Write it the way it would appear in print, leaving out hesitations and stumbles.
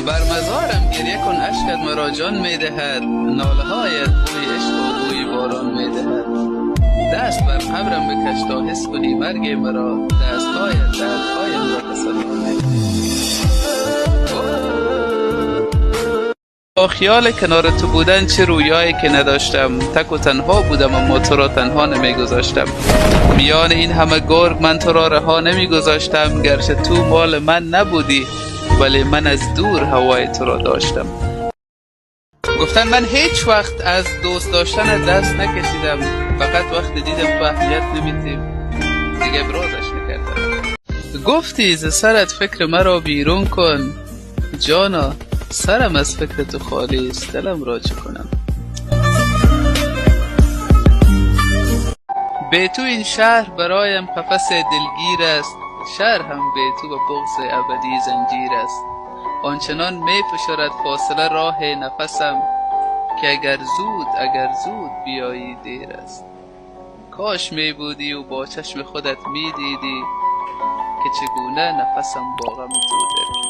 بر مزارم گریه کن اشکت مرا جان میدهد، ناله هایت بوی عشق و بوی باران میدهد. دست بر قبرم بکش تا حس کنی مرگ مرا، دست هایت دردهایم را تسلا میدهد. با خیال کنار تو بودن چه رویایی که نداشتم، تک و تنها بودم اما تو را تنها نمیگذاشتم. میان این همه گرگ من تو را رها نمیگذاشتم، گرچه تو مال من نبودی ولی من از دور هوای تو را داشتم. گفتن من هیچ وقت از دوست داشتن دست نکشیدم، فقط وقت دیدم تو اهمیت نمیدی دیگه برازش نکردم. گفتی ز سرت فکر مرا بیرون کن، جانا سرم از فکر تو خالی است، دلم را چه کنم. به تو این شهر برایم قفس دلگیر است، شهر هم به تو و بغض ابدی زنجیر است. آنچنان می فشارد فاصله راه نفسم، که اگر زود بیایی دیر است. کاش می بودی و با چشم خودت می دیدی که چگونه نفسم با غم تو درگیر.